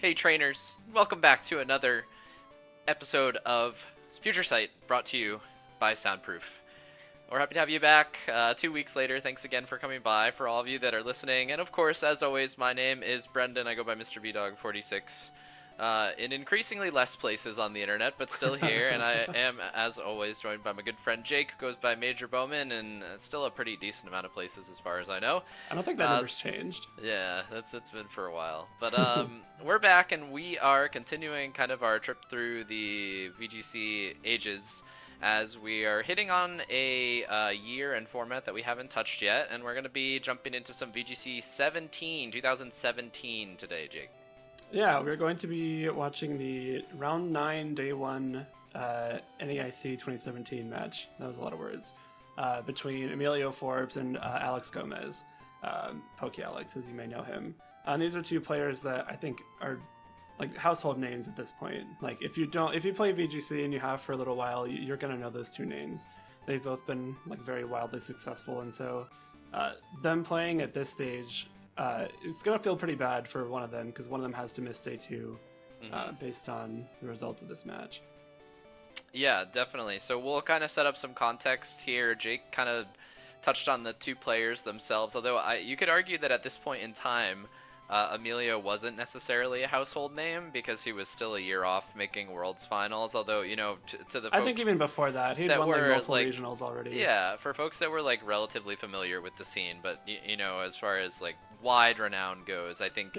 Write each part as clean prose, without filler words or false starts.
Hey trainers, welcome back to another episode of Future Sight brought to you by Soundproof. We're happy to have you back 2 weeks later. Thanks again for coming by for all of you that are listening. And of course, as always, my name is Brendan. I go by Mr. VDog46 in increasingly less places on the internet, but still here. And I am, as always, joined by my good friend Jake, who goes by Major Bowman, and still a pretty decent amount of places as far as I know. I don't think that number's changed. Yeah, it's been for a while. But we're back, and we are continuing kind of our trip through the VGC ages, as we are hitting on a year and format that we haven't touched yet, and we're going to be jumping into some VGC 2017 today, Jake. Yeah, we're going to be watching the Round 9, Day 1 NAIC 2017 match. That was a lot of words. Between Emilio Forbes and Alex Gomez. Poke Alex, as you may know him. And these are two players that I think are like household names at this point. Like if you play VGC and you have for a little while, you're gonna know those two names. They've both been like very wildly successful, and so them playing at this stage, it's gonna feel pretty bad for one of them because one of them has to miss day 2 based on the results of this match. Yeah, definitely. So we'll kind of set up some context here. Jake kind of touched on the two players themselves, although you could argue that at this point in time, Emilio wasn't necessarily a household name because he was still a year off making Worlds Finals, although, you know, to the folks I think even before that, he'd won like multiple regionals already. Yeah, for folks that were like relatively familiar with the scene, but, you know, as far as like wide renown goes, I think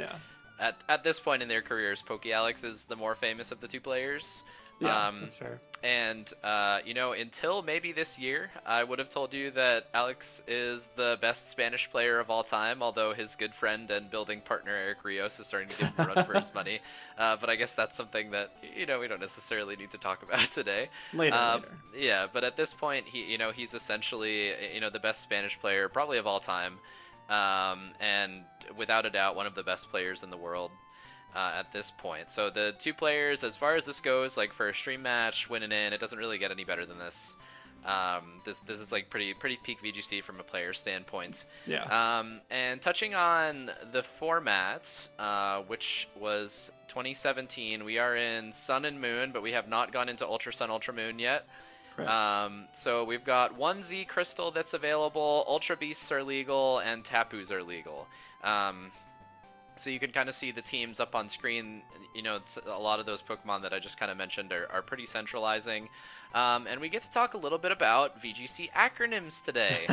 at this point in their careers, Poke Alex is the more famous of the two players. Yeah, that's fair. And, you know, until maybe this year, I would have told you that Alex is the best Spanish player of all time, although his good friend and building partner Eric Rios is starting to give him a run for his money. But I guess that's something that, you know, we don't necessarily need to talk about today. Later. Yeah, but at this point, he's essentially, you know, the best Spanish player probably of all time. And without a doubt, one of the best players in the world. At this point. So the two players, as far as this goes, like for a stream match, winning in, it doesn't really get any better than this. This is like pretty peak VGC from a player standpoint. Yeah. And touching on the format, which was 2017, we are in Sun and Moon, but we have not gone into Ultra Sun, Ultra Moon yet. So we've got 1Z Crystal that's available, Ultra Beasts are legal, and Tapus are legal. So you can kind of see the teams up on screen. You know, a lot of those Pokemon that I just kind of mentioned are pretty centralizing. And we get to talk a little bit about VGC acronyms today,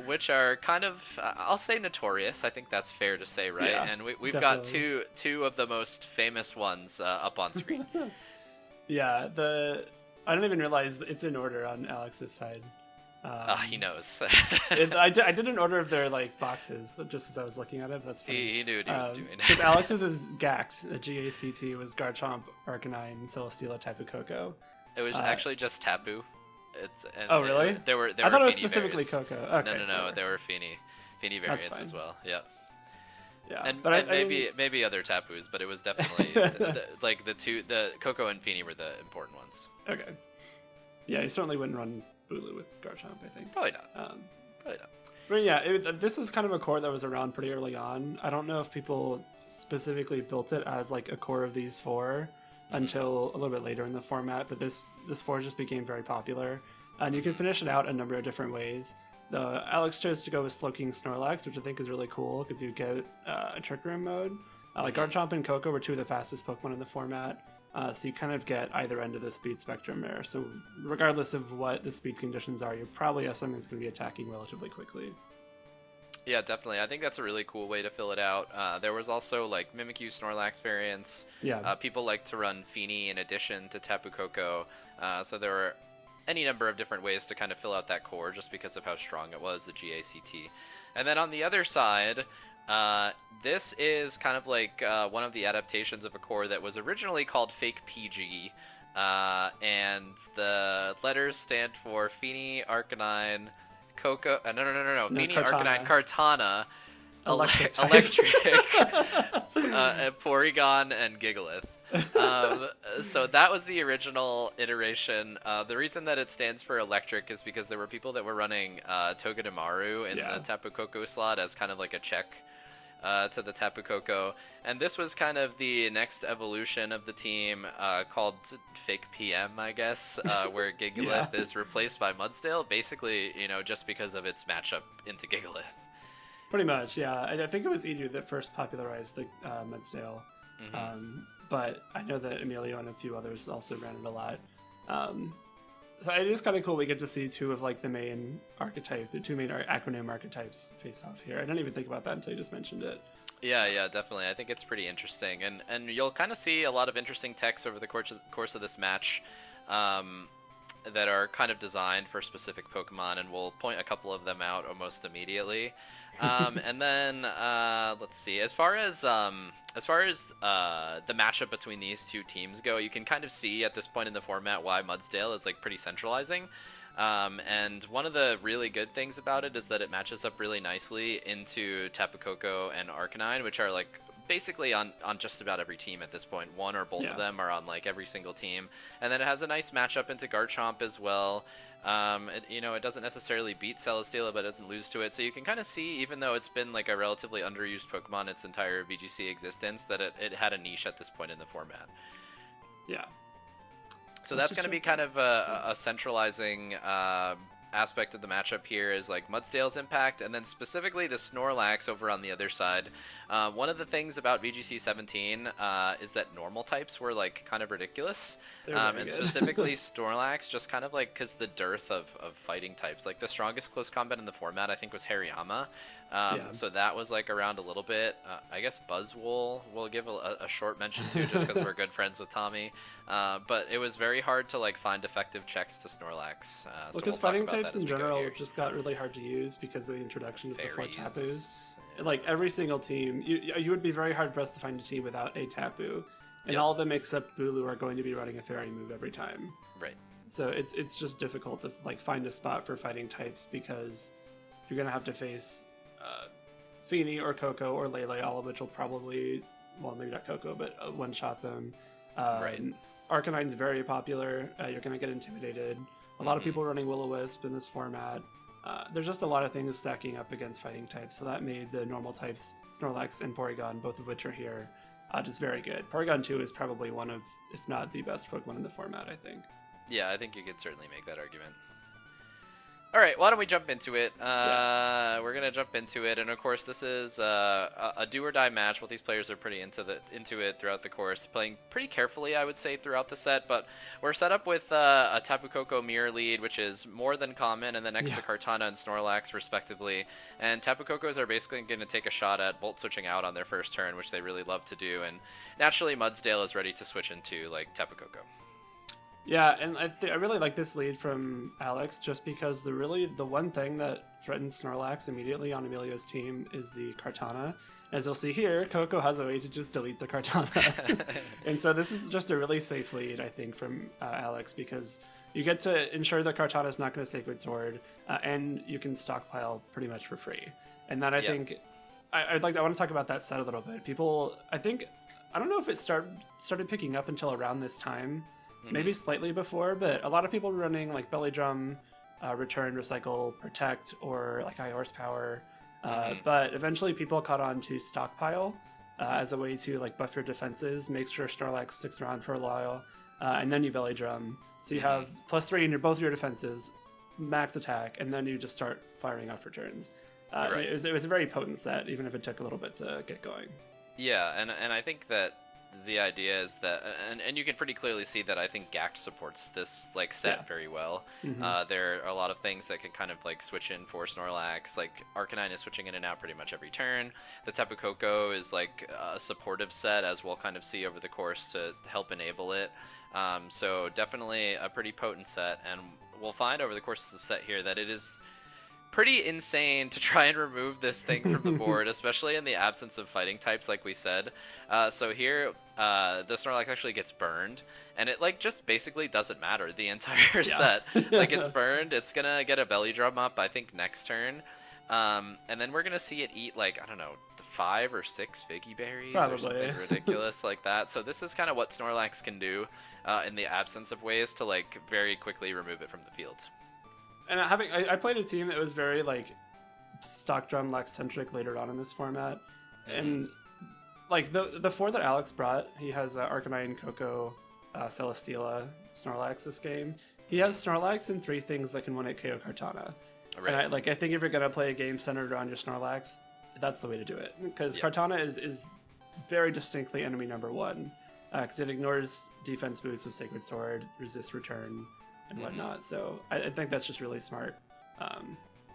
which are kind of, I'll say notorious. I think that's fair to say, right? Yeah, and we've definitely. got two of the most famous ones up on screen. Yeah, I don't even realize it's in order on Alex's side. He knows. I did an order of their like boxes just as I was looking at it. That's funny. He knew what he was doing. Because Alex's is GACT. GACT was Garchomp, Arcanine, Celesteela, Tapu Koko. It was actually just Tapu. Oh really? I thought it was Feeny specifically variants. Koko. Okay, No. whatever. There were Feeny variants as well. Yeah. Yeah, And, but and I mean, maybe other Tapus, but it was definitely like the Koko and Feeny were the important ones. okay. Yeah, you certainly wouldn't run Bulu with Garchomp, I think. Probably not. Probably not. But yeah, this is kind of a core that was around pretty early on. I don't know if people specifically built it as like a core of these four until a little bit later in the format, but this four just became very popular. And you can finish it out a number of different ways. Alex chose to go with Slowking Snorlax, which I think is really cool because you get a Trick Room mode. Like Garchomp and Koko were two of the fastest Pokemon in the format. So you kind of get either end of the speed spectrum there. So regardless of what the speed conditions are, you probably have something that's going to be attacking relatively quickly. Yeah, definitely. I think that's a really cool way to fill it out. There was also like Mimikyu Snorlax variants. Yeah. People like to run Feeny in addition to Tapu Koko. So there were any number of different ways to kind of fill out that core just because of how strong it was, the GACT. And then on the other side, this is kind of like one of the adaptations of a core that was originally called Fake PG, and the letters stand for Feeny, Arcanine, Koko. No. Feeny, Kartana. Arcanine, Kartana, Electric. Porygon, and Gigalith. So that was the original iteration. The reason that it stands for electric is because there were people that were running Togedemaru in the Tapu Koko slot as kind of like a check to the Tapu Koko, and this was kind of the next evolution of the team, called Fake PM, I guess, where Gigalith is replaced by Mudsdale, basically, just because of its matchup into Gigalith. Pretty much, yeah. I think it was Edu that first popularized the Mudsdale, but I know that Emilio and a few others also ran it a lot. So it is kind of cool we get to see two of like the main archetype, the two main acronym archetypes face off here. I didn't even think about that until you just mentioned it. Yeah, definitely. I think it's pretty interesting, and you'll kind of see a lot of interesting techs over the course of this match, that are kind of designed for specific Pokemon, and we'll point a couple of them out almost immediately. And then let's see. As far as the matchup between these two teams go, you can kind of see at this point in the format why Mudsdale is like pretty centralizing. And one of the really good things about it is that it matches up really nicely into Tapu Koko and Arcanine, which are like basically on just about every team at this point. One or both of them are on like every single team. And then it has a nice matchup into Garchomp as well. It doesn't necessarily beat Celesteela, but it doesn't lose to it. So you can kind of see, even though it's been like a relatively underused Pokemon its entire VGC existence, that it had a niche at this point in the format. Yeah. So that's going to be kind of a centralizing aspect of the matchup here, is like Mudsdale's impact, and then specifically the Snorlax over on the other side. One of the things about VGC 17 is that normal types were like kind of ridiculous, and specifically Snorlax, just kind of like because the dearth of fighting types. Like the strongest close combat in the format I think was Hariyama. So that was like around a little bit. I guess Buzzwole we'll give a short mention to, just because we're good friends with Tommy. But it was very hard to like find effective checks to Snorlax. Because fighting types in general just got really hard to use because of the introduction of the 4 Tapus. Like every single team, you would be very hard pressed to find a team without a Tapu, and all of them except Bulu are going to be running a fairy move every time. Right. So it's just difficult to like find a spot for fighting types, because you're gonna have to face Feeny or Coco or Lele, all of which will probably, well, maybe not Coco, but one-shot them. Arcanine's very popular. You're going to get intimidated. A lot of people running Will-O-Wisp in this format. There's just a lot of things stacking up against fighting types, so that made the normal types, Snorlax and Porygon, both of which are here, just very good. Porygon 2 is probably one of, if not the best Pokemon in the format, I think. Yeah, I think you could certainly make that argument. All right, why don't we jump into it? We're gonna jump into it, and of course, this is a do-or-die match. Both these players are pretty into it throughout the course, playing pretty carefully, I would say, throughout the set. But we're set up with a Tapu Koko mirror lead, which is more than common, and then next to Kartana and Snorlax, respectively. And Tapu Kokos are basically going to take a shot at Volt switching out on their first turn, which they really love to do. And naturally, Mudsdale is ready to switch into like Tapu Koko. Yeah, and I really like this lead from Alex, just because the one thing that threatens Snorlax immediately on Emilio's team is the Kartana. As you'll see here, Coco has a way to just delete the Kartana. And so this is just a really safe lead, I think, from Alex, because you get to ensure that Kartana is not going to Sacred Sword, and you can stockpile pretty much for free. And that, I think, I want to talk about that set a little bit. People, I don't know if it started picking up until around this time. Maybe slightly before, but a lot of people were running like Belly Drum, Return, Recycle, Protect, or like High Horsepower. But eventually people caught on to Stockpile as a way to like buff your defenses, make sure Snorlax sticks around for a while, and then you Belly Drum. So you have +3 in both your defenses, max attack, and then you just start firing off returns. It was a very potent set, even if it took a little bit to get going. Yeah, and I think that the idea is that, and you can pretty clearly see that I think Gact supports this like set very well. There are a lot of things that can kind of like switch in for Snorlax. Like Arcanine is switching in and out pretty much every turn. The Tapu Koko is like a supportive set, as we'll kind of see over the course, to help enable it. So definitely a pretty potent set, and we'll find over the course of the set here that it is pretty insane to try and remove this thing from the board, especially in the absence of fighting types, like we said. So here, the Snorlax actually gets burned, and it like just basically doesn't matter the entire set. Like it's burned, it's gonna get a Belly Drum up, I think, next turn, and then we're gonna see it eat like, I don't know, 5 or 6 Figgy Berries or something ridiculous like that. So this is kind of what Snorlax can do in the absence of ways to like very quickly remove it from the field. And I played a team that was very like stock drum Lex centric later on in this format, And like the 4 that Alex brought, he has Arcanine, Coco, Celesteela, Snorlax this game. He has Snorlax and 3 things that can win at KO Kartana. Right. And I think if you're gonna play a game centered around your Snorlax, that's the way to do it, because Kartana is very distinctly enemy number 1, because it ignores defense boosts with Sacred Sword, resist return, and whatnot. So I think that's just really smart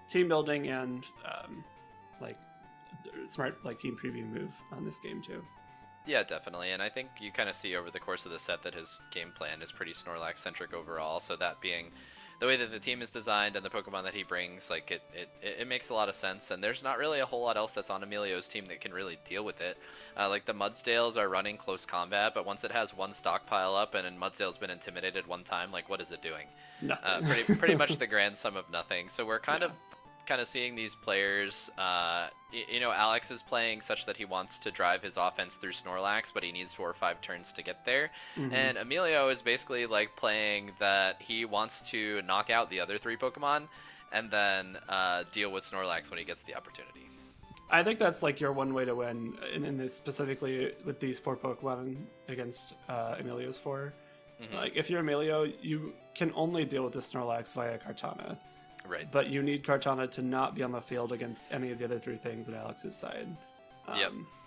team building and like smart like team preview move on this game too. Yeah, definitely, and I think you kind of see over the course of the set that his game plan is pretty Snorlax centric overall. So that being the way that the team is designed and the Pokemon that he brings, like it makes a lot of sense. And there's not really a whole lot else that's on Emilio's team that can really deal with it. Like the Mudsdales are running close combat, but once it has 1 stockpile up and Mudsdale's been intimidated 1 time, like what is it doing? Nothing. Pretty much the grand sum of nothing. So we're kind of seeing these players, you know, Alex is playing such that he wants to drive his offense through Snorlax, but he needs 4 or 5 turns to get there. And Emilio is basically like playing that he wants to knock out the other 3 Pokemon and then deal with Snorlax when he gets the opportunity. I think that's like your one way to win in this, specifically with these 4 Pokemon against Emilio's 4. Like if you're Emilio, you can only deal with the Snorlax via Kartana. Right. But you need Kartana to not be on the field against any of the other 3 things at Alex's side.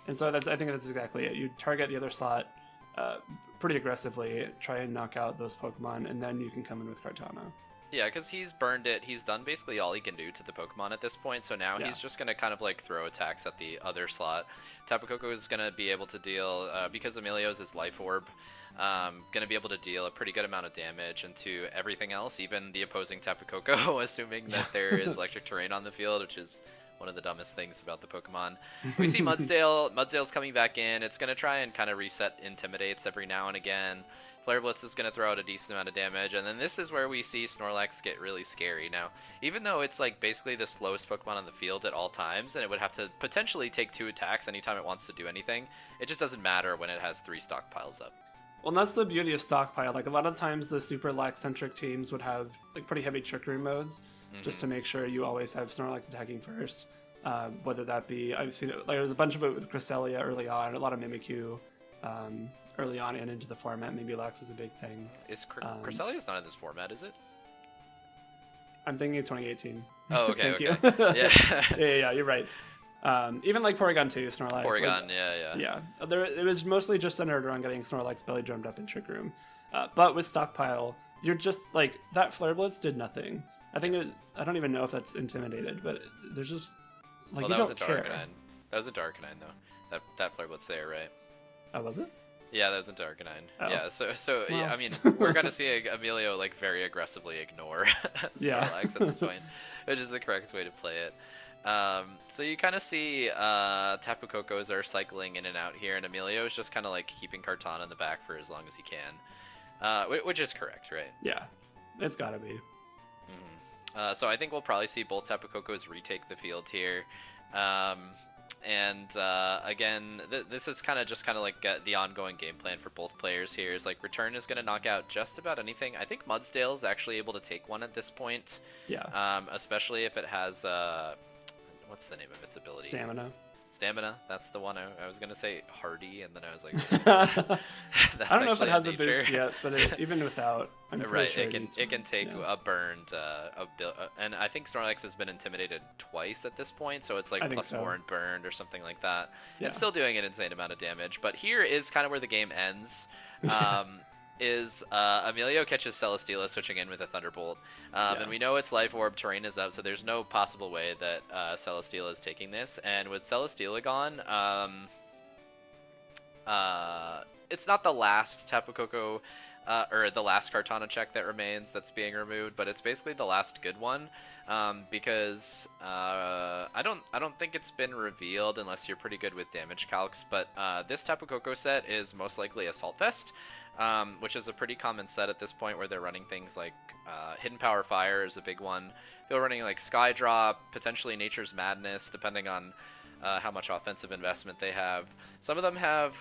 And so I think that's exactly it. You target the other slot pretty aggressively, try and knock out those Pokemon, and then you can come in with Kartana. Yeah, because he's burned it. He's done basically all he can do to the Pokemon at this point, so now he's just going to kind of like throw attacks at the other slot. Tapu Koko is going to be able to deal, because Emilio's is Life Orb, going to be able to deal a pretty good amount of damage into everything else, even the opposing Tapu Koko, assuming that there is electric terrain on the field, which is one of the dumbest things about the Pokemon. We see Mudsdale. Mudsdale's coming back in. It's going to try and kind of reset Intimidates every now and again. Flare Blitz is going to throw out a decent amount of damage, and then this is where we see Snorlax get really scary. Now, even though it's like basically the slowest Pokemon on the field at all times, and it would have to potentially take 2 attacks anytime it wants to do anything, it just doesn't matter when it has 3 stockpiles up. Well, and that's the beauty of Stockpile. Like, a lot of times the super lax-centric teams would have like pretty heavy trickery modes, just to make sure you always have Snorlax attacking first. Whether that be, I've seen it, like there's a bunch of it with Cresselia early on, a lot of Mimikyu early on and into the format. Maybe Lax is a big thing. Is Cresselia's not in this format, is it? I'm thinking of 2018. Oh, okay, Thank okay. you. Yeah. yeah, you're right. Even like Porygon 2, Snorlax. Porygon, like, yeah. It was mostly just centered around getting Snorlax belly drummed up in Trick Room. But with Stockpile, you're just like, that Flare Blitz did nothing. I don't even know if that's intimidated, but there's just like, well, you that don't was a care. Darkanine. That was a Darkanine though. That Flare Blitz there, right? Oh, was it? Yeah, that was a Darkanine. Oh. Yeah, so Well. yeah, I mean, we're gonna see Emilio like very aggressively ignore Snorlax at this point, which is the correct way to play it. So you kind of see Tapu Kokos are cycling in and out here, and Emilio is just kind of like keeping Kartana in the back for as long as he can, which is correct, right? Yeah, it's gotta be. So I think we'll probably see both Tapu Kokos retake the field here. And again, this is kind of like the ongoing game plan for both players here. Is like Return is going to knock out just about anything. I think Mudsdale is actually able to take one at this point. Yeah. Especially if it has what's the name of its ability? Stamina. That's the one. I was gonna say Hardy, and then I was like, that's I don't know if it has a nature. boost yet, but even without, I'm pretty right, sure it can take a burned and I think Snorlax has been intimidated twice at this point, so it's like +4 and burned or something like that. Yeah. It's still doing an insane amount of damage, but here is kind of where the game ends. Emilio catches Celesteela switching in with a Thunderbolt, and we know its Life Orb terrain is up, so there's no possible way that Celesteela is taking this. And with Celesteela gone, it's not the last Tapu Koko or the last Kartana check that remains that's being removed, but it's basically the last good one, because I don't think it's been revealed unless you're pretty good with damage calcs, but this Tapu Koko set is most likely Assault Vest. Which is a pretty common set at this point, where they're running things like Hidden Power Fire is a big one. They're running like Sky Drop, potentially Nature's Madness, depending on how much offensive investment they have. Some of them have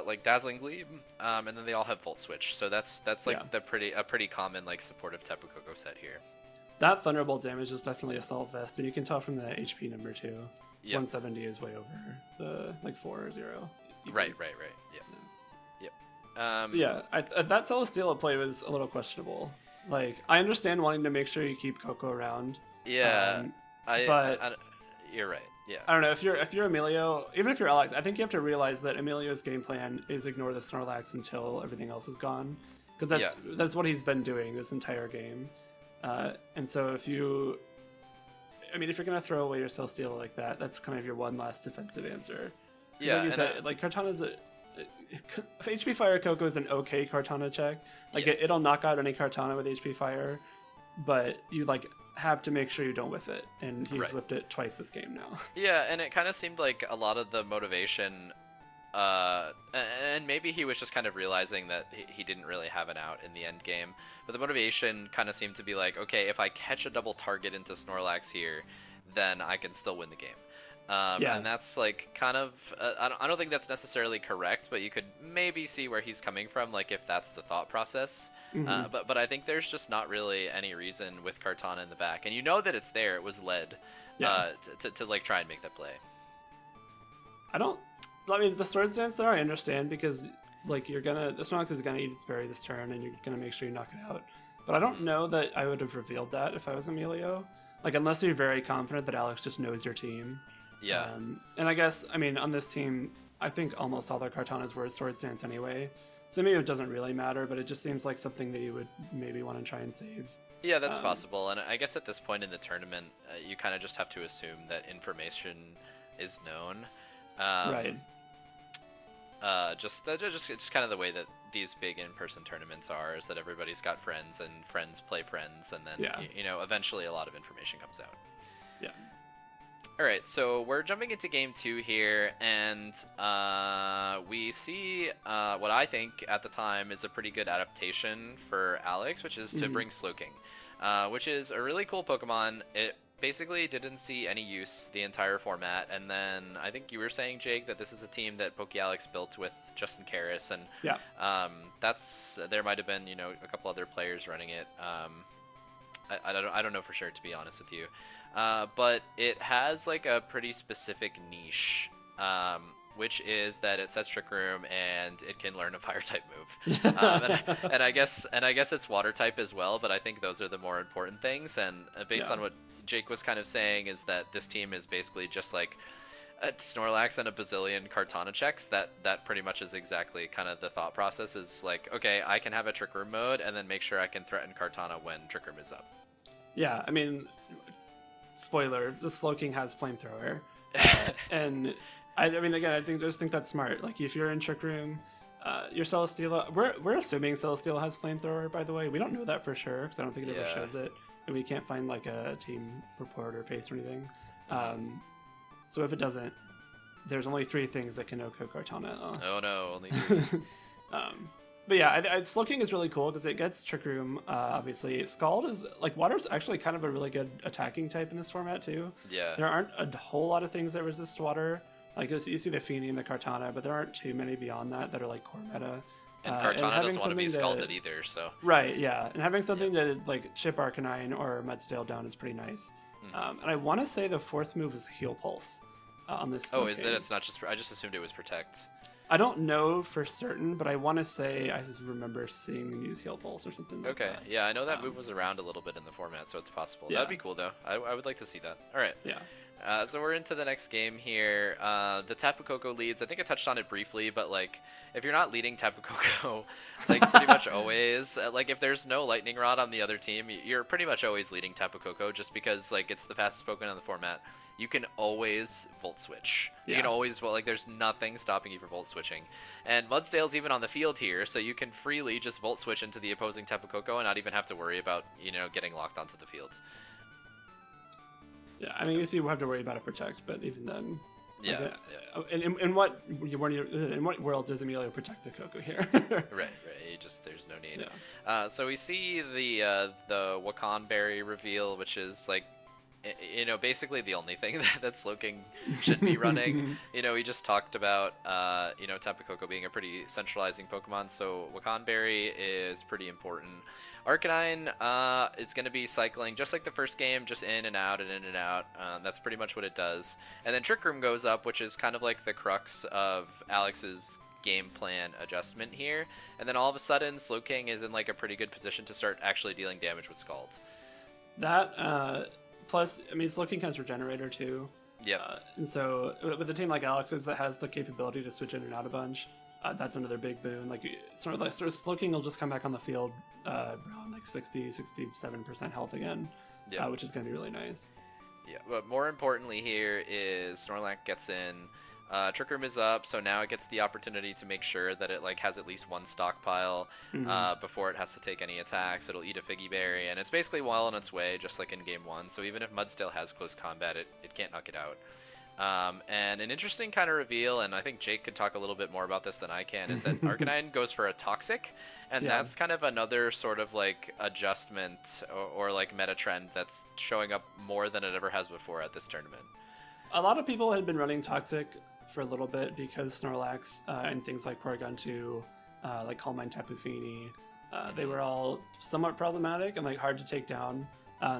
like Dazzling Gleam, and then they all have Volt Switch. So that's like a pretty common like supportive Tapu Koko set here. That Thunderbolt damage is definitely Assault Vest, and you can tell from the HP number too. Yep. 170 is way over the like 4-0. Right. Yep. Yeah, that Celesteela play was a little questionable. Like, I understand wanting to make sure you keep Coco around. Yeah. But you're right. Yeah. I don't know, if you're Emilio, even if you're Alex, I think you have to realize that Emilio's game plan is ignore the Snorlax until everything else is gone, because that's what he's been doing this entire game. And so if you're gonna throw away your Celesteela like that, that's kind of your one last defensive answer. Yeah. Like you said, like Kartana's HP Fire Coco is an okay Kartana check. Like it'll knock out any Kartana with HP Fire, but you like have to make sure you don't whiff it, and he's whiffed it twice this game now. Yeah, and it kind of seemed like a lot of the motivation, and maybe he was just kind of realizing that he didn't really have an out in the end game, but the motivation kind of seemed to be like, okay, if I catch a double target into Snorlax here, then I can still win the game. And that's like kind of, I don't think that's necessarily correct, but you could maybe see where he's coming from, like if that's the thought process. But I think there's just not really any reason with Kartana in the back, and you know that it's there. It was led to like try and make that play. The Swords Dance there I understand, because like the Snorlax is gonna eat its berry this turn, and you're gonna make sure you knock it out. But I don't know that I would have revealed that if I was Emilio. Like, unless you're very confident that Alex just knows your team. Yeah. And I guess, on this team, I think almost all their Kartanas were Swords Dance anyway. So maybe it doesn't really matter, but it just seems like something that you would maybe want to try and save. Yeah, that's possible. And I guess at this point in the tournament, you kind of just have to assume that information is known. Right. Just it's kind of the way that these big in-person tournaments are, is that everybody's got friends, and friends play friends, and then eventually a lot of information comes out. Yeah. All right, so we're jumping into game 2 here, and we see what I think at the time is a pretty good adaptation for Alex, which is to bring Slowking, which is a really cool Pokemon. It basically didn't see any use the entire format, and then I think you were saying, Jake, that this is a team that PokeAlex built with Justin Karras, and there might have been a couple other players running it. I don't know for sure, to be honest with you. But it has like a pretty specific niche, which is that it sets Trick Room and it can learn a fire type move. And I guess it's water type as well, but I think those are the more important things. And based on what Jake was kind of saying, is that this team is basically just like a Snorlax and a bazillion Kartana checks. That pretty much is exactly kind of the thought process, is like, okay, I can have a Trick Room mode and then make sure I can threaten Kartana when Trick Room is up. Yeah, spoiler, the Slowking has Flamethrower. And I just think that's smart. Like, if you're in Trick Room, your Celesteela, we're assuming Celesteela has Flamethrower, by the way. We don't know that for sure, because I don't think it ever shows it. And we can't find like a team report or paste or anything. So if it doesn't, there's only 3 things that can OHKO Kartana. Oh no, only 3. But yeah, Slowking is really cool because it gets Trick Room, obviously. Scald is, like, Water's actually kind of a really good attacking type in this format, too. Yeah. There aren't a whole lot of things that resist Water. Like, you see the Feeny and the Kartana, but there aren't too many beyond that are, like, core meta. And Kartana doesn't want to be scalded either, so... Right, yeah. And having something to, like, chip Arcanine or Mudsdale down is pretty nice. And I want to say the 4th move is Heal Pulse on this Slowking. Oh, is it? It's not just... I just assumed it was Protect. I don't know for certain, but I want to say I just remember seeing him use Heal Pulse or something like that. Yeah, I know that move was around a little bit in the format, so it's possible. Yeah. That'd be cool, though. I would like to see that. All right. Yeah. So we're into the next game here. The Tapu Koko leads. I think I touched on it briefly, but, like, if you're not leading Tapu Koko, like, pretty much always, like, if there's no Lightning Rod on the other team, you're pretty much always leading Tapu Koko, just because, like, it's the fastest Pokemon in the format. You can always Volt Switch. You can always, there's nothing stopping you from Volt Switching. And Mudsdale's even on the field here, so you can freely just Volt Switch into the opposing Tapu Koko and not even have to worry about, getting locked onto the field. Yeah, I guess you have to worry about a Protect, but even then... Yeah. In what world does Emilio protect the Koko here? Right. There's no need. Yeah. So we see the Wakan Berry reveal, which is, like, basically the only thing that Slowking should be running. We just talked about, Tapu Koko being a pretty centralizing Pokemon, so Wakanberry is pretty important. Arcanine is going to be cycling just like the first game, just in and out and in and out. That's pretty much what it does. And then Trick Room goes up, which is kind of like the crux of Alex's game plan adjustment here. And then all of a sudden, Slowking is in like a pretty good position to start actually dealing damage with Scald. That, plus, I mean, Slowking has Regenerator too. Yep. And so with a team like Alex's that has the capability to switch in and out a bunch, that's another big boon. Like Slowking will just come back on the field around like 67% health again, which is going to be really nice. Yeah, but more importantly here is Snorlax gets in. Trick Room is up, so now it gets the opportunity to make sure that it like has at least one stockpile before it has to take any attacks. It'll eat a Figgy Berry, and it's basically well on its way, just like in Game 1. So even if Mudsdale has close combat, it can't knock it out. And an interesting kind of reveal, and I think Jake could talk a little bit more about this than I can, is that Arcanine goes for a Toxic, and that's kind of another sort of like adjustment or like meta trend that's showing up more than it ever has before at this tournament. A lot of people had been running Toxic for a little bit because Snorlax and things like Porygon 2, like Calm Mind Tapu Fini, they were all somewhat problematic and like hard to take down.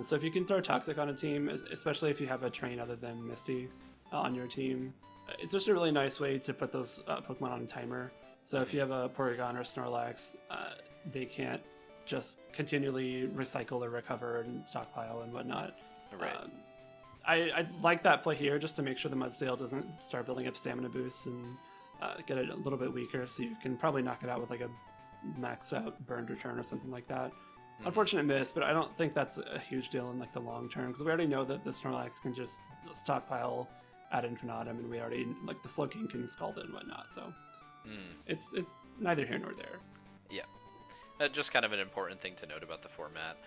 So if you can throw Toxic on a team, especially if you have a train other than Misty on your team, it's just a really nice way to put those Pokemon on a timer. So if you have a Porygon or Snorlax, they can't just continually recycle or recover and stockpile and whatnot. Right. I like that play here just to make sure the Mudsdale doesn't start building up stamina boosts and get it a little bit weaker, so you can probably knock it out with like a maxed out burned return or something like that. Unfortunate miss, but I don't think that's a huge deal in like the long term, because we already know that the Snorlax can just stockpile ad infinitum, and we already like the Slowking can scald it and whatnot, so it's neither here nor there. Yeah, just kind of an important thing to note about the format.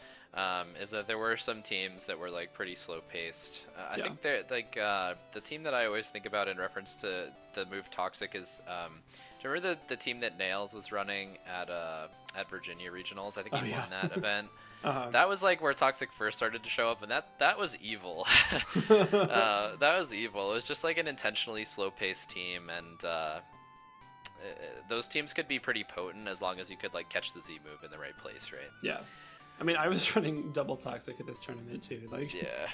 Is that there were some teams that were like pretty slow paced. I think they're like the team that I always think about in reference to the move Toxic is do you remember the team that Nails was running at Virginia Regionals? I think he won that event. That was like where Toxic first started to show up, and that was evil. That was evil. It was just like an intentionally slow paced team, and those teams could be pretty potent as long as you could like catch the Z move in the right place, right? Yeah. I mean, I was running double Toxic at this tournament too. Like, yeah,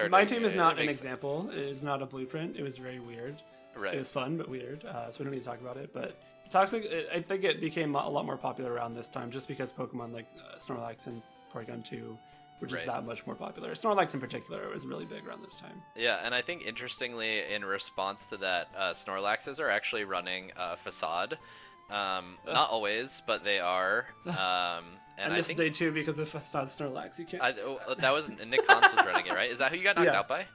my team is not an example. It's not a blueprint. It was very weird. Right. It was fun, but weird. So we don't need to talk about it. But Toxic, I think it became a lot more popular around this time, just because Pokemon like Snorlax and Porygon 2 were just that much more popular. Snorlax in particular was really big around this time. Yeah, and I think interestingly, in response to that, Snorlaxes are actually running Facade. Not always, but they are. And I missed day 2 because of Facade Snorlax. You can't. That was Nick Hans was running it, right? Is that who you got knocked out by?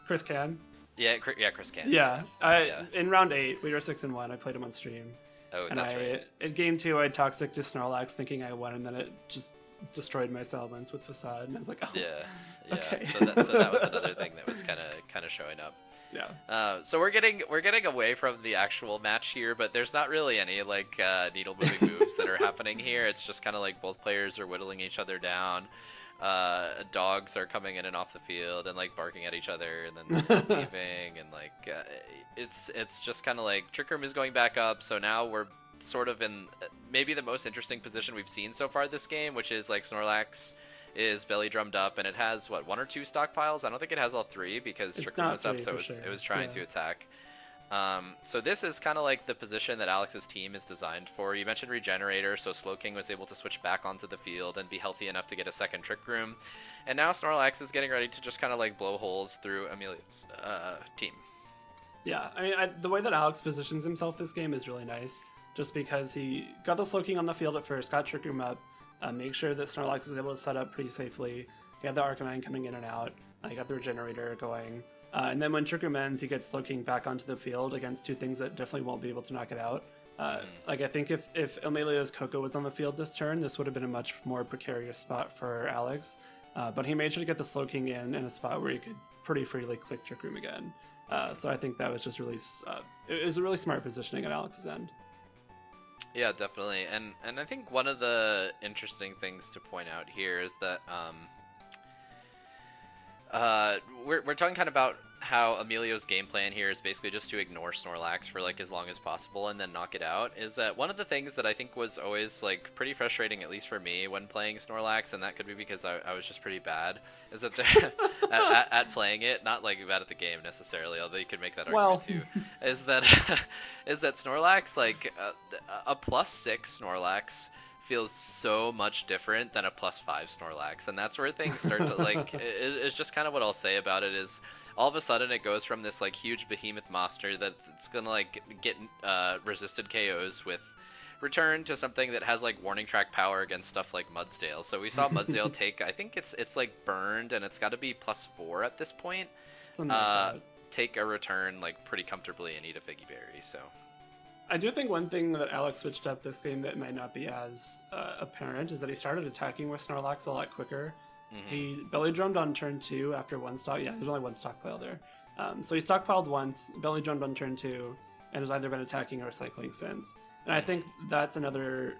Chris Can. Yeah, Chris Can. Yeah, in round 8, we were 6-1. I played him on stream. Oh, and that's right. In game 2, I Toxic to Snorlax, thinking I won, and then it just destroyed my Salamence with Facade, and I was like, oh. Yeah. Okay. So that was another thing that was kind of showing up. Yeah. So we're getting away from the actual match here, but there's not really any like needle moving moves that are happening here. It's just kind of like both players are whittling each other down. Dogs are coming in and off the field and like barking at each other and then leaving, and like it's just kind of like Trick Room is going back up. So now we're sort of in maybe the most interesting position we've seen so far this game, which is like Snorlax is belly drummed up, and it has what, 1 or 2 stockpiles. I don't think it has all 3 because Trick Room was up, so it was trying to attack. So this is kind of like the position that Alex's team is designed for. You mentioned Regenerator, so Slowking was able to switch back onto the field and be healthy enough to get a second Trick Room. And now Snorlax is getting ready to just kind of like blow holes through Emilio's team. Yeah, I mean, the way that Alex positions himself this game is really nice, just because he got the Slowking on the field at first, got Trick Room up, make sure that Snorlax was able to set up pretty safely. He had the Arcanine coming in and out. He got the Regenerator going. And then when Trick Room ends, he gets Slowking back onto the field against 2 things that definitely won't be able to knock it out. Like, I think if Emilio's Coco was on the field this turn, this would have been a much more precarious spot for Alex. But he made sure to get the Slowking in a spot where he could pretty freely click Trick Room again. So I think that was just really... it was a really smart positioning at Alex's end. Yeah, definitely. And I think one of the interesting things to point out here is that We're talking kind of about how Emilio's game plan here is basically just to ignore Snorlax for like as long as possible and then knock it out. Is that one of the things that I think was always like pretty frustrating, at least for me, when playing Snorlax, and that could be because I was just pretty bad. Is that at playing it, not like bad at the game necessarily, although you could make that argument too. Is that is that Snorlax like a +6 Snorlax feels so much different than a +5 Snorlax, and that's where things start to like it's just kind of what I'll say about it is all of a sudden it goes from this like huge behemoth monster that's it's gonna like get resisted KOs with return to something that has like warning track power against stuff like Mudsdale. So we saw Mudsdale take, I think it's like burned and it's got to be +4 at this point, take a return like pretty comfortably and eat a Figgy Berry. So I do think one thing that Alex switched up this game that might not be as apparent is that he started attacking with Snorlax a lot quicker. Mm-hmm. He belly drummed on turn 2 after one stock. Yeah, there's only one stockpile there. So he stockpiled once, belly drummed on turn 2, and has either been attacking or cycling since. And I think that's another,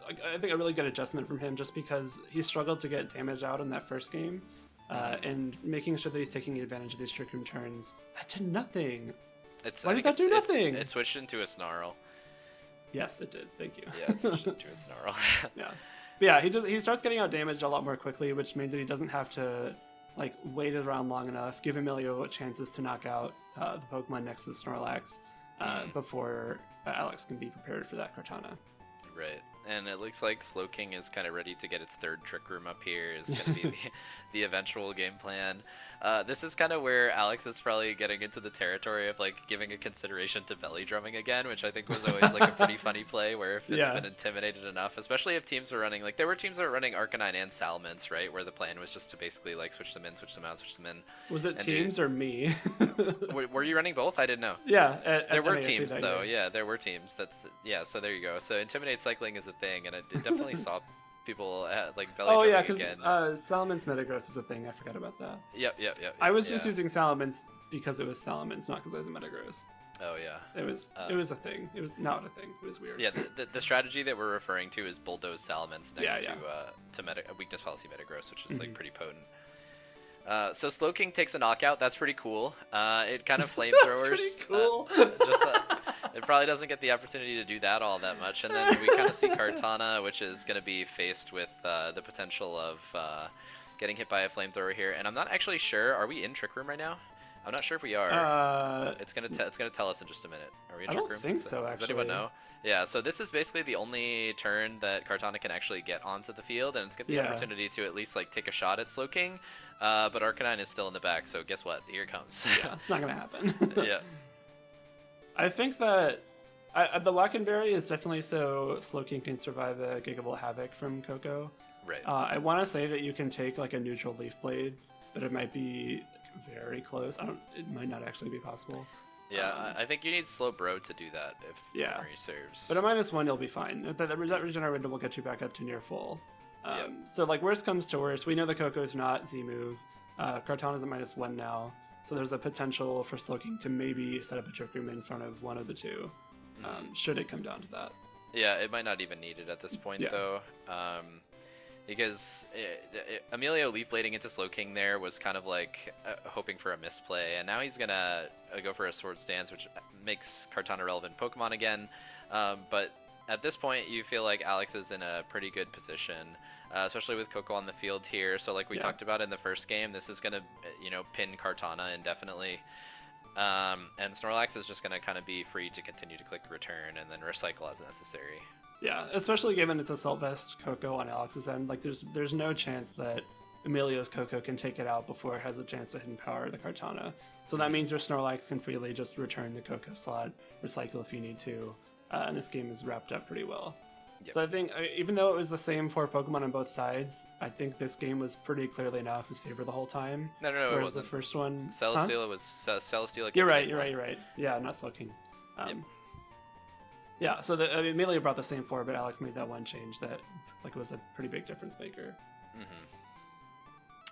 I think a really good adjustment from him, just because he struggled to get damage out in that first game, and making sure that he's taking advantage of these Trick Room turns. That did nothing. Why did that do nothing? It switched into a Snarl. Yes, it did. Thank you. Yeah, it switched into a Snarl. Yeah. But yeah, he starts getting out damage a lot more quickly, which means that he doesn't have to like wait around long enough, give Emilio chances to knock out the Pokemon next to the Snorlax before Alex can be prepared for that Kartana. Right. And it looks like Slowking is kind of ready to get its third Trick Room up here. Is going to be the eventual game plan. This is kind of where Alex is probably getting into the territory of like giving a consideration to belly drumming again, which I think was always like a pretty funny play where if it's been intimidated enough, especially if teams were running, like there were teams that were running Arcanine and Salamence, right, where the plan was just to basically like switch them in, switch them out, switch them in. Was it teams or me? Were you running both? I didn't know. Yeah, there were teams though. Yeah, there were teams. So there you go. So intimidate cycling is a thing, and it definitely saw people like belly drumming yeah, because again. Salamence Metagross was a thing. I forgot about that. Yep. I was just using Salamence because it was Salamence, not because I was a Metagross. Oh yeah. It was a thing. It was not a thing. It was weird. Yeah, the strategy that we're referring to is Bulldoze Salamence next to Weakness Policy Metagross, which is like pretty potent. So Slowking takes a knockout. That's pretty cool. It kind of flamethrowers. That's pretty cool. It probably doesn't get the opportunity to do that all that much, and then we kind of see Kartana, which is going to be faced with the potential of getting hit by a flamethrower here. And I'm not actually sure. Are we in Trick Room right now? I'm not sure if we are. It's gonna tell us in just a minute. Are we in Trick Room? I don't think so. Actually, does anyone know? Yeah. So this is basically the only turn that Kartana can actually get onto the field, and it's got the opportunity to at least like take a shot at Slowking. But Arcanine is still in the back, so guess what? Here it comes. Yeah, it's not gonna happen. Yeah. I think that the Wackenberry is definitely so Slowking can survive a Gigable Havoc from Coco. Right. I want to say that you can take like a neutral Leaf Blade, but it might be very close. It might not actually be possible. Yeah, I think you need Slowbro to do that if memory serves. But a -1 you'll be fine. That regenerate window will get you back up to near full. So like worst comes to worst, we know the Coco's not Z move. Kartana's at -1 now. So there's a potential for Slowking to maybe set up a Trick Room in front of one of the two, should it come down to that. Yeah, it might not even need it at this point, though. Because Emilio Leaf Blading into Slowking there was kind of like hoping for a misplay, and now he's going to go for a Swords Dance, which makes Kartana relevant Pokemon again. But at this point, you feel like Alex is in a pretty good position. Especially with Coco on the field here. So like we talked about in the first game, this is going to, pin Kartana indefinitely. And Snorlax is just going to kind of be free to continue to click return and then recycle as necessary. Yeah, especially given it's Assault Vest Coco on Alex's end. Like there's no chance that Emilio's Coco can take it out before it has a chance to hidden power the Kartana. So that means your Snorlax can freely just return the Coco slot, recycle if you need to. And this game is wrapped up pretty well. Yep. So I think, even though it was the same 4 Pokemon on both sides, I think this game was pretty clearly in Alex's favor the whole time. No, whereas it wasn't. The first one... Celesteela was... Celesteela... You're right. Yeah, not Slowking. Yeah, so Emilio brought the same 4, but Alex made that one change that was a pretty big difference maker.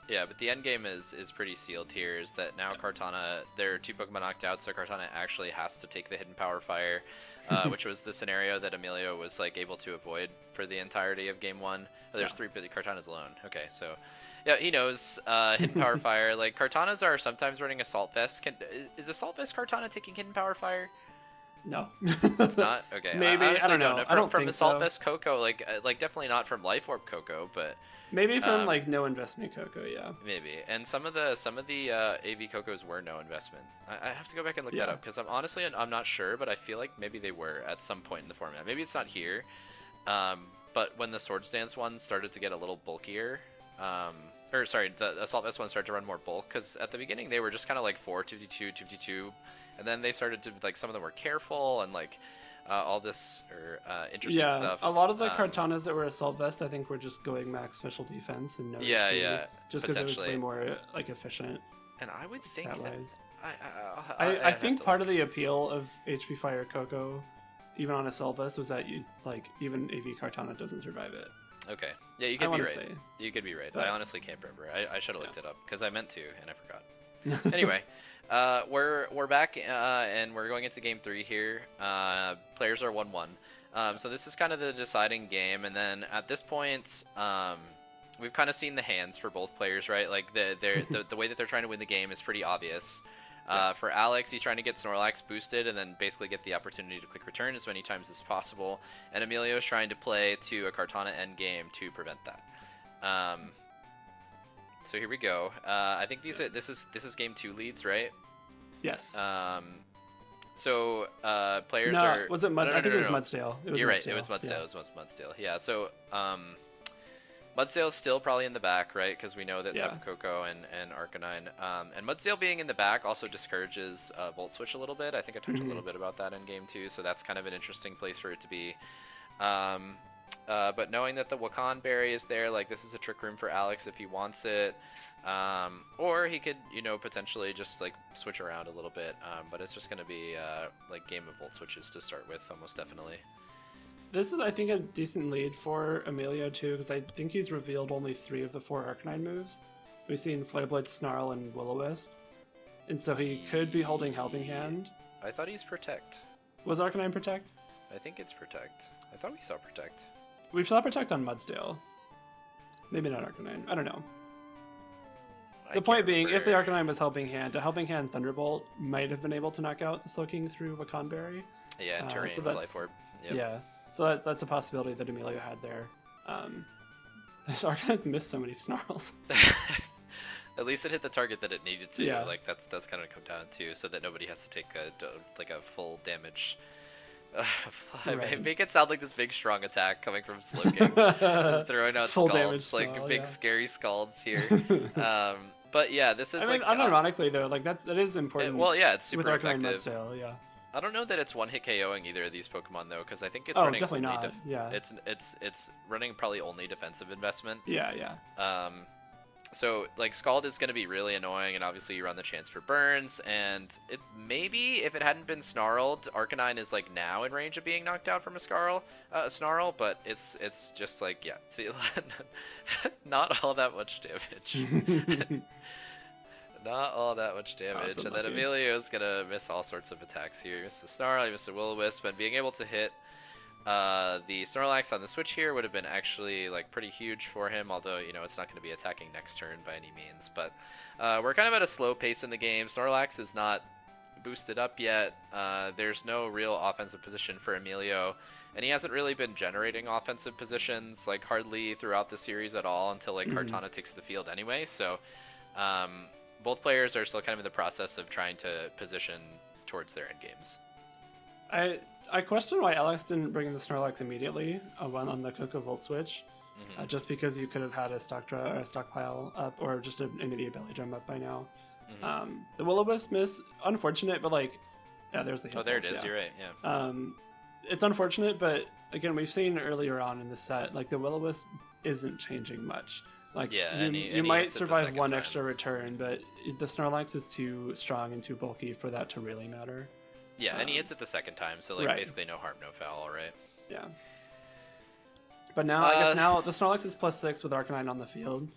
Yeah, but the end game is pretty sealed here, is that now Kartana... There are 2 Pokemon knocked out, so Kartana actually has to take the Hidden Power Fire. Which was the scenario that Emilio was able to avoid for the entirety of Game 1. Oh, there's 3, but Kartana's alone. Okay, so Yeah, he knows hidden power fire. Like Kartanas are sometimes running assault vest. Is assault vest Kartana taking hidden power fire? No. It's not. Okay. Maybe, I honestly I don't know. I don't From think assault so. vest Coco, like definitely not from Life Orb Coco, but Maybe from like no investment Coco, yeah. maybe. And some of the AV Cocos were no investment. I have to go back and look that Yeah. up because I'm not sure, but I feel like maybe they were at some point in the format. Maybe it's not here. But when the Swords Dance one started to get a little bulkier, or sorry, the Assault Vest one started to run more bulk, because at the beginning they were just kind of like 452, 252, and then they started to, like, some of them were careful and like all this interesting stuff. A lot of the Kartanas that were Assault Vest, I think, were just going max special defense and no HP, just because it was way more like efficient. And I would think stat-wise. I think part of the appeal of HP Fire Coco, even on Assault Vest, was that even AV Kartana doesn't survive it. Okay. Yeah, you could be right. Say. You could be right. But, I honestly can't remember. I should have looked it up because I meant to and I forgot. Anyway, we're back and we're going into game 3 here. Players are 1-1. So this is kind of the deciding game, and then at this point, we've kind of seen the hands for both players, right? Like the way that they're trying to win the game is pretty obvious. For Alex, he's trying to get Snorlax boosted and then basically get the opportunity to quick return as many times as possible. And Emilio is trying to play to a Kartana endgame to prevent that. So here we go. I think this is game 2 leads, right? Yes. So players no, are. Was it Mud? I think it was Mudsdale. You're right. It was Mudsdale. Yeah. It was Mudsdale. Yeah. So Mudsdale's still probably in the back, right? Because we know that Tapu Koko and Arcanine. And Mudsdale being in the back also discourages Volt Switch a little bit. I think I talked a little bit about that in game 2, so that's kind of an interesting place for it to be. But knowing that the Wakan Berry is there, like, this is a trick room for Alex if he wants it. Or he could, potentially just, like, switch around a little bit. But it's just going to be, like, game of Volt Switches to start with, almost definitely. This is, I think, a decent lead for Emilio, too, because I think he's revealed only 3 of the 4 Arcanine moves. We've seen Flare Blade, Snarl, and Will-O-Wisp. And so he could be holding Helping Hand. I thought he's Protect. Was Arcanine Protect? I think it's Protect. I thought we saw Protect. We saw Protect on Mudsdale. Maybe not Arcanine. I don't know. The point being, if the Arcanine was Helping Hand, a Helping Hand Thunderbolt might have been able to knock out the Slowking through Wakan Berry. Yeah, and Terrain Life Orb. Yep. Yeah. So that's a possibility that Emilio had there. This Arcanine's missed so many Snarls. At least it hit the target that it needed to. Yeah. Like that's kind of come down to, so that nobody has to take a full damage. Right. Make it sound like this big strong attack coming from Slowking, throwing out full scalds, damage like Snarl, big scary scalds here. But yeah, this is. I mean, unironically though, like that is important. Well, yeah, it's super with Arcanine effective. Mudsdale, yeah. I don't know that it's one hit KOing either of these Pokemon though, because I think it's running definitely only not. Yeah. It's running probably only defensive investment. Yeah. So like Scald is going to be really annoying, and obviously you run the chance for burns, and it maybe if it hadn't been Snarled, Arcanine is like now in range of being knocked out from a Snarl, but it's just like, yeah, see, not all that much damage. Not all that much damage, and then Emilio's gonna miss all sorts of attacks here. He missed the Snarl, he missed the Will-O-Wisp, and being able to hit the Snorlax on the switch here would have been actually like pretty huge for him, although it's not going to be attacking next turn by any means. But we're kind of at a slow pace in the game. Snorlax is not boosted up yet. There's no real offensive position for Emilio, and he hasn't really been generating offensive positions like hardly throughout the series at all until like Kartana takes the field anyway. So both players are still kind of in the process of trying to position towards their end games. I question why Alex didn't bring the Snorlax immediately on the Coco Volt switch, just because you could have had a stockpile up or just an immediate belly drum up by now. The Will-O-Wisp miss, unfortunate, but like, yeah, there's the hit there it pulse, is. yeah. You're right. Yeah. It's unfortunate, but again, we've seen earlier on in the set, like the Will-O-Wisp isn't changing much. Like, yeah, you might survive one extra return, but the Snorlax is too strong and too bulky for that to really matter. Yeah, and he hits it the second time, so like basically no harm, no foul, right? Yeah. But now, I guess now the Snorlax is +6 with Arcanine on the field,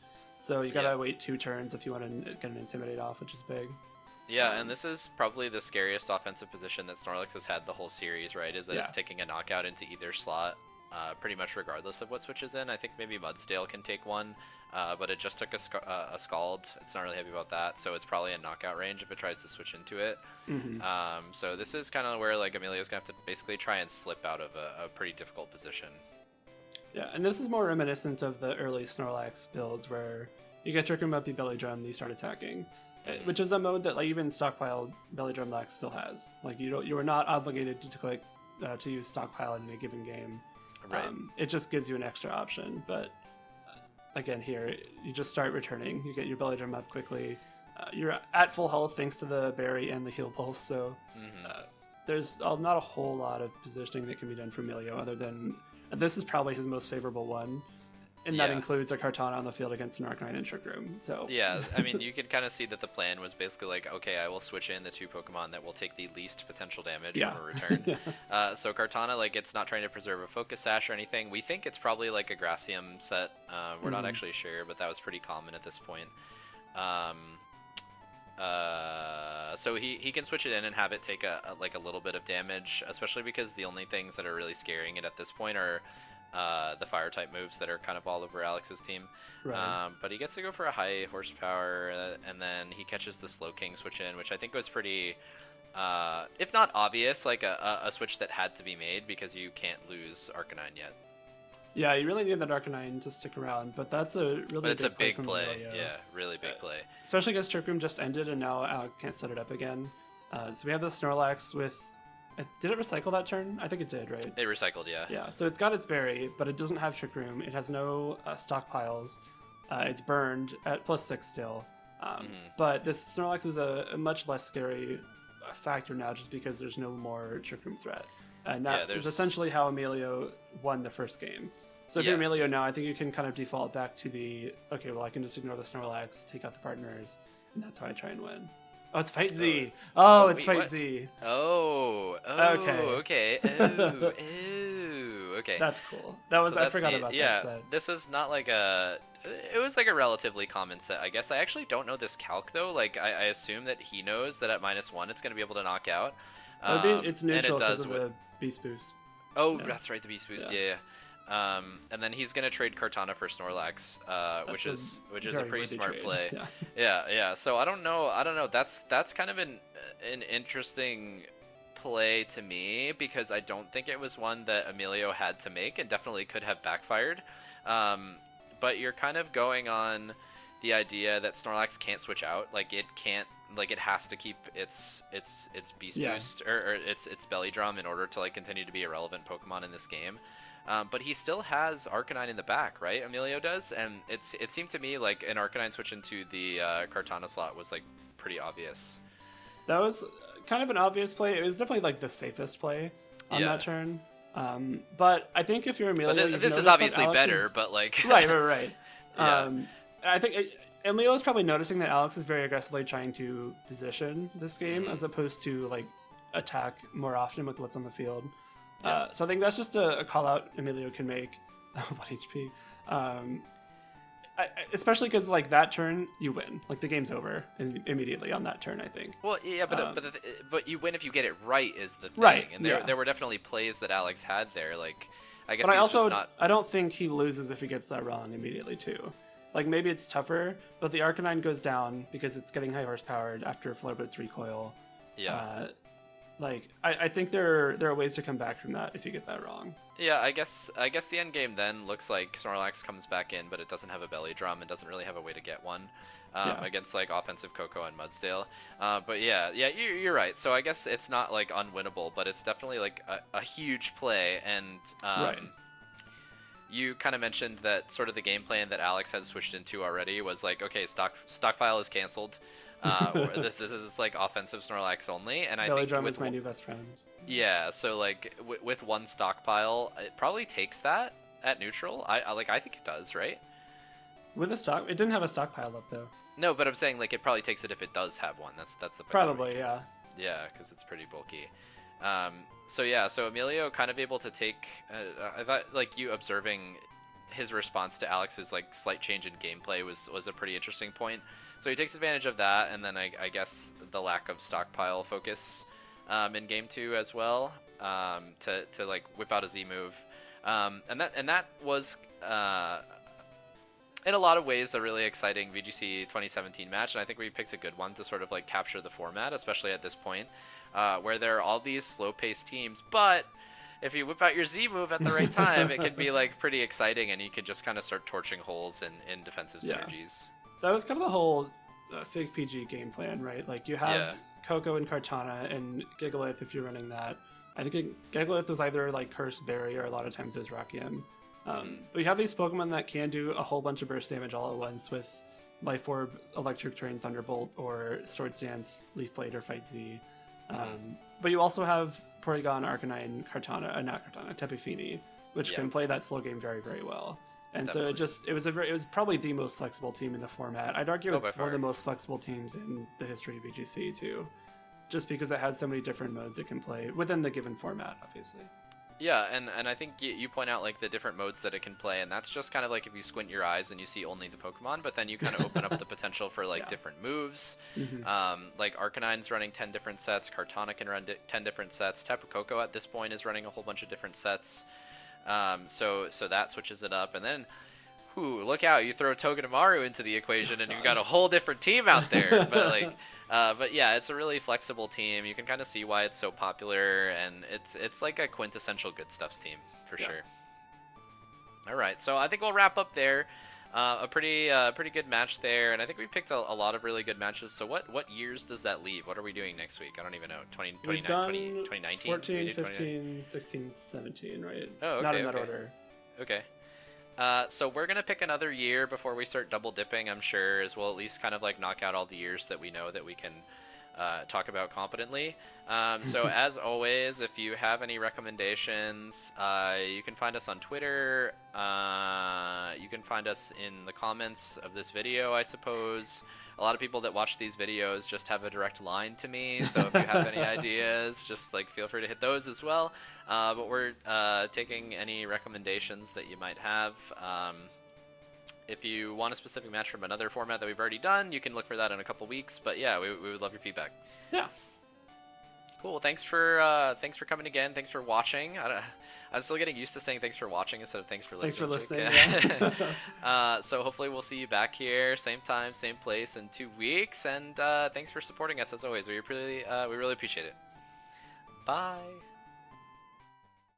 so you gotta wait 2 turns if you want to get an Intimidate off, which is big. Yeah, and this is probably the scariest offensive position that Snorlax has had the whole series, right? Is that it's taking a knockout into either slot. pretty much regardless of what switches in. I think maybe Mudsdale can take one, but it just took a Scald. It's not really happy about that, so it's probably in knockout range if it tries to switch into it. So this is kind of where like Emilio's gonna have to basically try and slip out of a pretty difficult position. Yeah, and this is more reminiscent of the early Snorlax builds where you get Trick Room up, you Belly Drum, you start attacking, which is a mode that like even Stockpile Belly Drum Lax still has. Like you are not obligated to click to use Stockpile in a given game. Right. It just gives you an extra option, but again here you just start returning. You get your Belly Drum up quickly. You're at full health thanks to the berry and the heal pulse, so there's not a whole lot of positioning that can be done for Emilio other than this is probably his most favorable one, and that includes a Kartana on the field against an Arcanine and Trick Room. So yeah, I mean you can kind of see that the plan was basically like, okay, I will switch in the 2 Pokemon that will take the least potential damage from a return. So Kartana, like, it's not trying to preserve a Focus Sash or anything. We think it's probably like a Gracium set. We're not actually sure, but that was pretty common at this point. So he can switch it in and have it take a little bit of damage, especially because the only things that are really scaring it at this point are the fire type moves that are kind of all over Alex's team. Right. But he gets to go for a high horsepower, and then he catches the Slow King switch in, which I think was pretty, if not obvious, like a switch that had to be made because you can't lose Arcanine yet. Yeah, you really need that Arcanine to stick around, but that's a really big play. Yeah, really big play. Especially because Trick Room just ended and now Alex can't set it up again. So we have the Snorlax with... Did it recycle that turn? I think it did, right? It recycled, yeah. Yeah, so it's got its berry, but it doesn't have Trick Room. It has no stockpiles. It's burned at +6 still. But this Snorlax is a much less scary factor now just because there's no more Trick Room threat. And that is essentially how Emilio won the first game. So if you're Emilio now, I think you can kind of default back to the, okay, well, I can just ignore the Snorlax, take out the partners, and that's how I try and win. Oh, it's Fight Z. It's Fight what? Z. Okay. Okay. That's cool. I forgot about that set. This is not like it was like a relatively common set, I guess. I actually don't know this calc, though. Like, I assume that he knows that at -1 it's going to be able to knock out. It's neutral because of the Beast Boost. Oh, that's right, the Beast Boost, yeah. And then he's gonna trade Kartana for Snorlax, which is a pretty smart play. Yeah. So I don't know. That's kind of an interesting play to me because I don't think it was one that Emilio had to make and definitely could have backfired. But you're kind of going on the idea that Snorlax can't switch out. Like it can't. Like it has to keep its Beast Boost or its Belly Drum in order to like continue to be a relevant Pokemon in this game. But he still has Arcanine in the back, right? Emilio does, and it seemed to me like an Arcanine switch into the Kartana slot was like pretty obvious. That was kind of an obvious play. It was definitely like the safest play on that turn. But I think if you're Emilio, this is obviously better, but like right. I think Emilio is probably noticing that Alex is very aggressively trying to position this game as opposed to like attack more often with what's on the field. So I think that's just a call out Emilio can make. What HP? Especially because like that turn you win, like the game's over immediately on that turn. I think. Well, yeah, but you win if you get it right is the thing. Right. And there were definitely plays that Alex had there. Like I guess. But I don't think he loses if he gets that wrong immediately too. Like maybe it's tougher, but the Arcanine goes down because it's getting high horsepowered after Floorboot's recoil. Yeah. I think there are ways to come back from that if you get that wrong. Yeah, I guess the end game then looks like Snorlax comes back in, but it doesn't have a Belly Drum and doesn't really have a way to get one against like offensive Coco and Mudsdale. But yeah, you're right. So I guess it's not like unwinnable, but it's definitely like a huge play. And you kind of mentioned that sort of the game plan that Alex had switched into already was like, okay, stockpile is canceled. This is like offensive Snorlax only, and I think Drum is my new best friend. Yeah, so like with one stockpile, it probably takes that at neutral. I think it does, right? With it didn't have a stockpile up though. No, but I'm saying like it probably takes it if it does have one. That's the probably yeah. Yeah, because it's pretty bulky. So Emilio kind of able to take. I thought like you observing his response to Alex's like slight change in gameplay was a pretty interesting point. So he takes advantage of that, and then I guess the lack of stockpile focus in game 2 as well to like whip out a Z move. And that was in a lot of ways a really exciting VGC 2017 match, and I think we picked a good one to sort of like capture the format, especially at this point, where there are all these slow-paced teams, but if you whip out your Z move at the right time, it can be like pretty exciting, and you can just kind of start torching holes in defensive synergies. That was kind of the whole Fig PG game plan, right? Like you have Coco and Kartana and Gigalith if you're running that. I think Gigalith was either like Curse Berry or a lot of times it was Rakium. But you have these Pokemon that can do a whole bunch of burst damage all at once with Life Orb, Electric Drain, Thunderbolt, or Swords Dance, Leaf Blade, or Fight Z. But you also have Porygon, Arcanine, Kartana, not Kartana, Tapu Fini, which can play that slow game very, very well. And Definitely. So it was probably the most flexible team in the format. I'd argue it's one of the most flexible teams in the history of VGC too, just because it has so many different modes it can play within the given format, obviously. Yeah, and I think you point out like the different modes that it can play, and that's just kind of like if you squint your eyes and you see only the Pokemon, but then you kind of open up the potential for like different moves. Like Arcanine's running 10 different sets, Kartana can run 10 different sets, Tapu Koko at this point is running a whole bunch of different sets. So that switches it up, and then look out, you throw Togedemaru into the equation and you've got a whole different team out there. But yeah, it's a really flexible team. You can kind of see why it's so popular, and it's like a quintessential good stuffs team for sure. All right, so I think we'll wrap up there. A pretty good match there, and I think we picked a lot of really good matches. So what years does that leave? What are we doing next week? I don't even know. 2019? 14, 15, 16, 17, right? Oh, okay, not in that order. Okay. So we're going to pick another year before we start double dipping, I'm sure, as we'll at least kind of like knock out all the years that we know that we can talk about competently. So as always, if you have any recommendations, you can find us on Twitter. You can find us in the comments of this video, I suppose. A lot of people that watch these videos just have a direct line to me, so if you have any ideas, just like feel free to hit those as well. But we're taking any recommendations that you might have. If you want a specific match from another format that we've already done, you can look for that in a couple weeks. But yeah, we would love your feedback. Yeah. Cool. Thanks for coming again. Thanks for watching. I'm still getting used to saying thanks for watching instead of thanks for listening. Thanks for listening. Yeah. So hopefully we'll see you back here, same time, same place in 2 weeks. And thanks for supporting us as always. We really appreciate it. Bye.